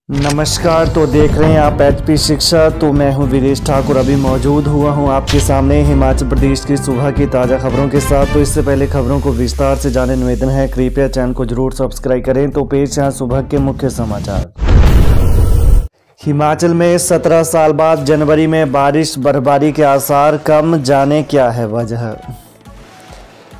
नमस्कार। तो देख रहे हैं आप एचपी शिक्षा। तो मैं हूं वीरेश ठाकुर। अभी मौजूद हुआ हूं आपके सामने हिमाचल प्रदेश की सुबह की ताज़ा खबरों के साथ। तो इससे पहले खबरों को विस्तार से जाने निवेदन है, कृपया चैनल को जरूर सब्सक्राइब करें। तो पेश हैं सुबह के मुख्य समाचार। हिमाचल में 17 साल बाद जनवरी में बारिश, बर्फबारी के आसार कम, जाने क्या है वजह।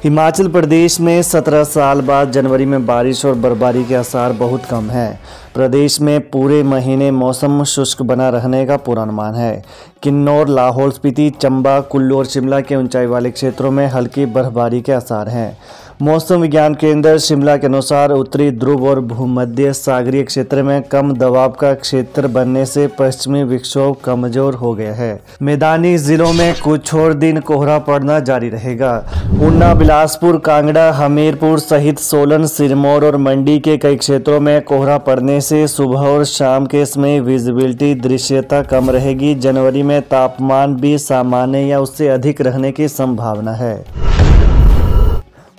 हिमाचल प्रदेश में 17 साल बाद जनवरी में बारिश और बर्फबारी के आसार बहुत कम हैं। प्रदेश में पूरे महीने मौसम शुष्क बना रहने का पूर्वानुमान है। किन्नौर, लाहौल स्पीति, चंबा, कुल्लू और शिमला के ऊंचाई वाले क्षेत्रों में हल्की बर्फबारी के आसार हैं। मौसम विज्ञान केंद्र शिमला के अनुसार उत्तरी ध्रुव और भूमध्य सागरीय क्षेत्र में कम दबाव का क्षेत्र बनने से पश्चिमी विक्षोभ कमजोर हो गया है। मैदानी जिलों में कुछ और दिन कोहरा पड़ना जारी रहेगा। ऊना, बिलासपुर, कांगड़ा, हमीरपुर सहित सोलन, सिरमौर और मंडी के कई क्षेत्रों में कोहरा पड़ने से सुबह और शाम के समय विजिबिलिटी दृश्यता कम रहेगी। जनवरी में तापमान भी सामान्य या उससे अधिक रहने की संभावना है।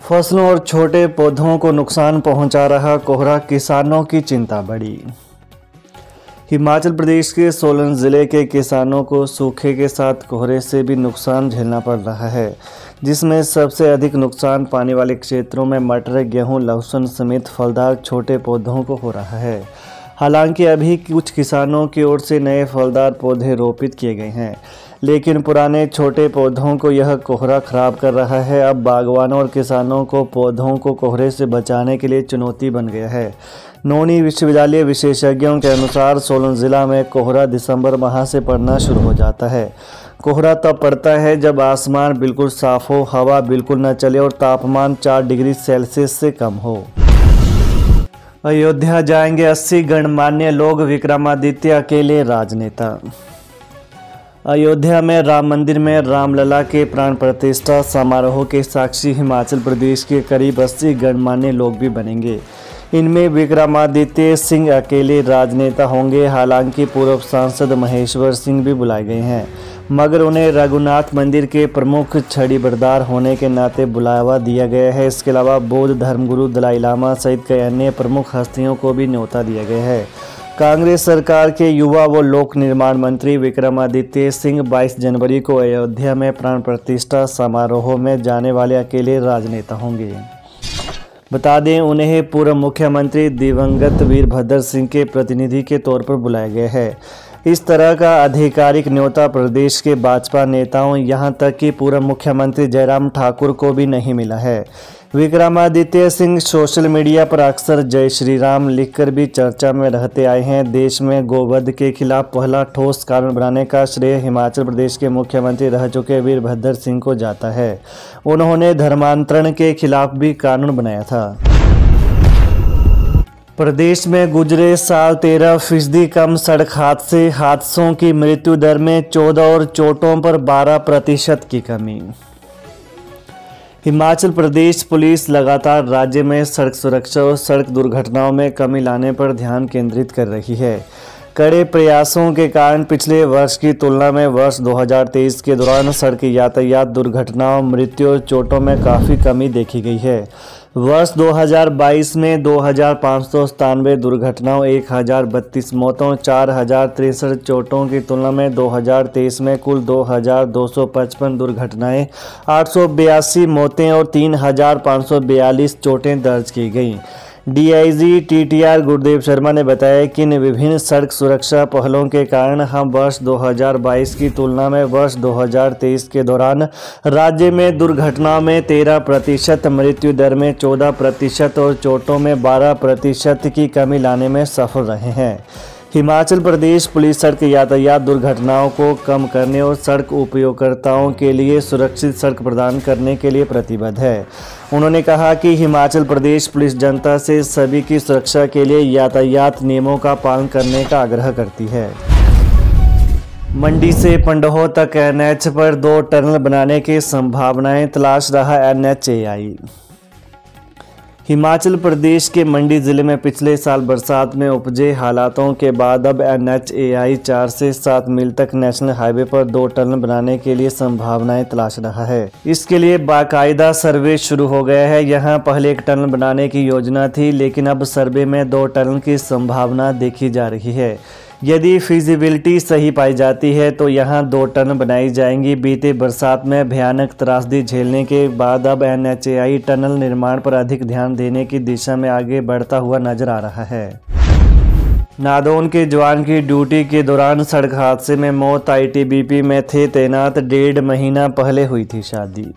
फसलों और छोटे पौधों को नुकसान पहुंचा रहा कोहरा, किसानों की चिंता बढ़ी। हिमाचल प्रदेश के सोलन ज़िले के किसानों को सूखे के साथ कोहरे से भी नुकसान झेलना पड़ रहा है, जिसमें सबसे अधिक नुकसान पानी वाले क्षेत्रों में मटर, गेहूं, लहसुन समेत फलदार छोटे पौधों को हो रहा है। हालांकि अभी कुछ किसानों की ओर से नए फलदार पौधे रोपित किए गए हैं, लेकिन पुराने छोटे पौधों को यह कोहरा खराब कर रहा है। अब बागवानों और किसानों को पौधों को कोहरे से बचाने के लिए चुनौती बन गया है। नौनी विश्वविद्यालय विशेषज्ञों के अनुसार सोलन जिला में कोहरा दिसंबर माह से पड़ना शुरू हो जाता है। कोहरा तब पड़ता है जब आसमान बिल्कुल साफ हो, हवा बिल्कुल न चले और तापमान 4 डिग्री सेल्सियस से कम हो। अयोध्या जाएंगे 80 गणमान्य लोग, विक्रमादित्य अकेले राजनेता। अयोध्या में राम मंदिर में रामलला के प्राण प्रतिष्ठा समारोह के साक्षी हिमाचल प्रदेश के करीब 80 गणमान्य लोग भी बनेंगे। इनमें विक्रमादित्य सिंह अकेले राजनेता होंगे। हालांकि पूर्व सांसद महेश्वर सिंह भी बुलाए गए हैं, मगर उन्हें रघुनाथ मंदिर के प्रमुख छड़ीबरदार होने के नाते बुलावा दिया गया है। इसके अलावा बौद्ध धर्मगुरु दलाई लामा सहित कई अन्य प्रमुख हस्तियों को भी न्योता दिया गया है। कांग्रेस सरकार के युवा व लोक निर्माण मंत्री विक्रमादित्य सिंह 22 जनवरी को अयोध्या में प्राण प्रतिष्ठा समारोह में जाने वाले अकेले राजनेता होंगे। बता दें, उन्हें पूर्व मुख्यमंत्री दिवंगत वीरभद्र सिंह के प्रतिनिधि के तौर पर बुलाया गया है। इस तरह का आधिकारिक न्योता प्रदेश के भाजपा नेताओं, यहां तक कि पूर्व मुख्यमंत्री जयराम ठाकुर को भी नहीं मिला है। विक्रमादित्य सिंह सोशल मीडिया पर अक्सर जय श्री राम लिखकर भी चर्चा में रहते आए हैं। देश में गोवध के खिलाफ पहला ठोस कानून बनाने का श्रेय हिमाचल प्रदेश के मुख्यमंत्री रह चुके वीरभद्र सिंह को जाता है। उन्होंने धर्मांतरण के खिलाफ भी कानून बनाया था। प्रदेश में गुजरे साल 13% कम सड़क हादसों की मृत्यु दर में 14 और चोटों पर 12% की कमी। हिमाचल प्रदेश पुलिस लगातार राज्य में सड़क सुरक्षा और सड़क दुर्घटनाओं में कमी लाने पर ध्यान केंद्रित कर रही है। कड़े प्रयासों के कारण पिछले वर्ष की तुलना में वर्ष 2023 के दौरान सड़क यातायात दुर्घटनाओं, मृत्यु और चोटों में काफ़ी कमी देखी गई है। वर्ष 2022 में 2597 दुर्घटनाओं, 1032 मौतों, 4063 चोटों की तुलना में 2023 में कुल 2255 दुर्घटनाएं, 882 मौतें और 3542 चोटें दर्ज की गईं। डीआईजी टीटीआर गुरदेव शर्मा ने बताया कि इन विभिन्न सड़क सुरक्षा पहलों के कारण हम वर्ष 2022 की तुलना में वर्ष 2023 के दौरान राज्य में दुर्घटनाओं में 13%, मृत्यु दर में 14% और चोटों में 12% की कमी लाने में सफल रहे हैं। हिमाचल प्रदेश पुलिस सड़क यातायात दुर्घटनाओं को कम करने और सड़क उपयोगकर्ताओं के लिए सुरक्षित सड़क प्रदान करने के लिए प्रतिबद्ध है। उन्होंने कहा कि हिमाचल प्रदेश पुलिस जनता से सभी की सुरक्षा के लिए यातायात नियमों का पालन करने का आग्रह करती है। मंडी से पंडोह तक एनएच पर 2 टनल बनाने की संभावनाएं तलाश रहा NHAI। हिमाचल प्रदेश के मंडी जिले में पिछले साल बरसात में उपजे हालातों के बाद अब NHAI 4 से 7 मील तक नेशनल हाईवे पर 2 टनल बनाने के लिए संभावनाएं तलाश रहा है। इसके लिए बाकायदा सर्वे शुरू हो गया है। यहां पहले 1 टनल बनाने की योजना थी, लेकिन अब सर्वे में 2 टनल की संभावना देखी जा रही है। यदि फिजिबिलिटी सही पाई जाती है तो यहां 2 टनल बनाई जाएंगी। बीते बरसात में भयानक त्रासदी झेलने के बाद अब NHAI टनल निर्माण पर अधिक ध्यान देने की दिशा में आगे बढ़ता हुआ नजर आ रहा है। नादौन के जवान की ड्यूटी के दौरान सड़क हादसे में मौत। ITBP में थे तैनात, 1.5 महीना पहले हुई थी शादी।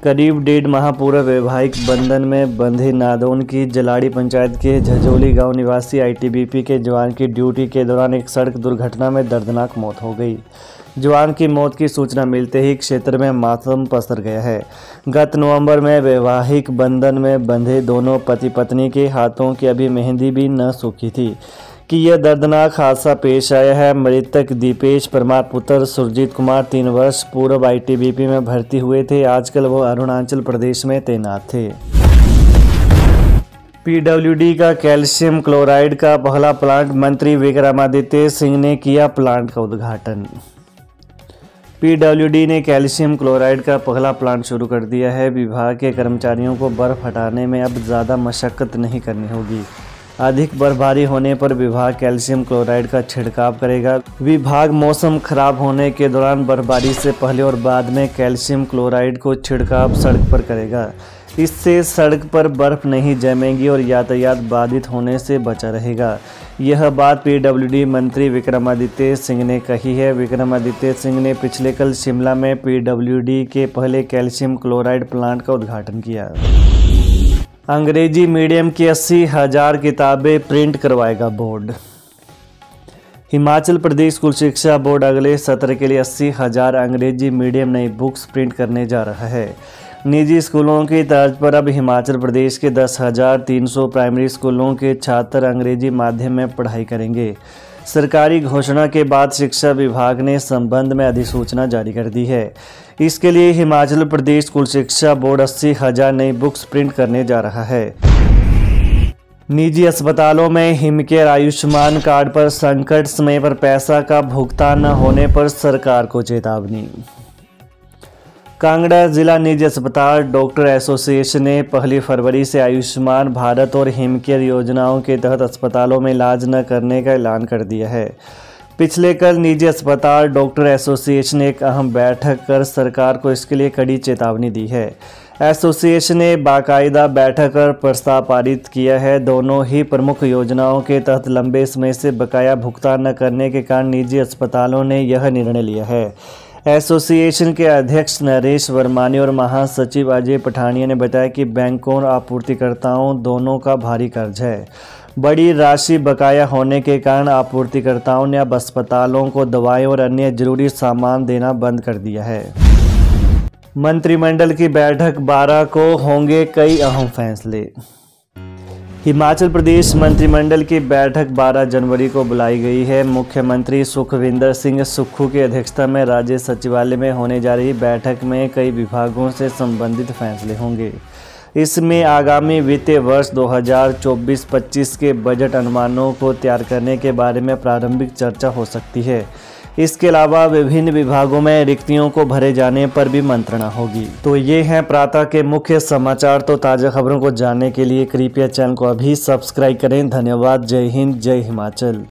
करीब 1.5 माह पूर्व वैवाहिक बंधन में बंधे नादौन की जलाड़ी पंचायत के झजोली गांव निवासी ITBP के जवान की ड्यूटी के दौरान एक सड़क दुर्घटना में दर्दनाक मौत हो गई। जवान की मौत की सूचना मिलते ही क्षेत्र में मातम पसर गया है। गत नवंबर में वैवाहिक बंधन में बंधे दोनों पति पत्नी के हाथों की अभी मेहंदी भी न सूखी थी कि यह दर्दनाक हादसा पेश आया है। मृतक दीपेश परमार पुत्र सुरजीत कुमार 3 वर्ष पूर्व ITBP में भर्ती हुए थे। आजकल वो अरुणाचल प्रदेश में तैनात थे। PWD का कैल्शियम क्लोराइड का पहला प्लांट, मंत्री विक्रमादित्य सिंह ने किया प्लांट का उद्घाटन। PWD ने कैल्शियम क्लोराइड का पहला प्लांट शुरू कर दिया है। विभाग के कर्मचारियों को बर्फ हटाने में अब ज़्यादा मशक्कत नहीं करनी होगी। अधिक बर्फबारी होने पर विभाग कैल्शियम क्लोराइड का छिड़काव करेगा। विभाग मौसम खराब होने के दौरान बर्फबारी से पहले और बाद में कैल्शियम क्लोराइड को छिड़काव सड़क पर करेगा। इससे सड़क पर बर्फ नहीं जमेगी और यातायात बाधित होने से बचा रहेगा। यह बात PWD मंत्री विक्रमादित्य सिंह ने कही है। विक्रमादित्य सिंह ने पिछले कल शिमला में PWD के पहले कैल्शियम क्लोराइड प्लांट का उद्घाटन किया। अंग्रेजी मीडियम की 80,000 किताबें प्रिंट करवाएगा बोर्ड। हिमाचल प्रदेश स्कूल शिक्षा बोर्ड अगले सत्र के लिए 80,000 अंग्रेजी मीडियम नई बुक्स प्रिंट करने जा रहा है। निजी स्कूलों की तर्ज पर अब हिमाचल प्रदेश के 10,300 प्राइमरी स्कूलों के छात्र अंग्रेजी माध्यम में पढ़ाई करेंगे। सरकारी घोषणा के बाद शिक्षा विभाग ने इस संबंध में अधिसूचना जारी कर दी है। इसके लिए हिमाचल प्रदेश स्कूल शिक्षा बोर्ड 80,000 नई बुक्स प्रिंट करने जा रहा है। निजी अस्पतालों में हिमकेयर आयुष्मान कार्ड पर संकट, समय पर पैसा का भुगतान न होने पर सरकार को चेतावनी। कांगड़ा जिला निजी अस्पताल डॉक्टर एसोसिएशन ने 1 फरवरी से आयुष्मान भारत और हिमकेयर योजनाओं के तहत अस्पतालों में इलाज न करने का ऐलान कर दिया है। पिछले कल निजी अस्पताल डॉक्टर एसोसिएशन ने एक अहम बैठक कर सरकार को इसके लिए कड़ी चेतावनी दी है। एसोसिएशन ने बाकायदा बैठक कर प्रस्ताव पारित किया है। दोनों ही प्रमुख योजनाओं के तहत लंबे समय से बकाया भुगतान न करने के कारण निजी अस्पतालों ने यह निर्णय लिया है। एसोसिएशन के अध्यक्ष नरेश वर्मानी और महासचिव अजय पठानिया ने बताया कि बैंकों और आपूर्तिकर्ताओं दोनों का भारी कर्ज है। बड़ी राशि बकाया होने के कारण आपूर्तिकर्ताओं ने अब अस्पतालों को दवाएं और अन्य जरूरी सामान देना बंद कर दिया है। मंत्रिमंडल की बैठक 12 को होंगे कई अहम फैसले। हिमाचल प्रदेश मंत्रिमंडल की बैठक 12 जनवरी को बुलाई गई है। मुख्यमंत्री सुखविंदर सिंह सुक्खू की अध्यक्षता में राज्य सचिवालय में होने जा रही बैठक में कई विभागों से संबंधित फैसले होंगे। इसमें आगामी वित्तीय वर्ष 2024-25 के बजट अनुमानों को तैयार करने के बारे में प्रारंभिक चर्चा हो सकती है। इसके अलावा विभिन्न विभागों में रिक्तियों को भरे जाने पर भी मंत्रणा होगी। तो ये हैं प्रातः के मुख्य समाचार। तो ताज़ा खबरों को जानने के लिए कृपया चैनल को अभी सब्सक्राइब करें। धन्यवाद। जय हिंद, जय हिमाचल।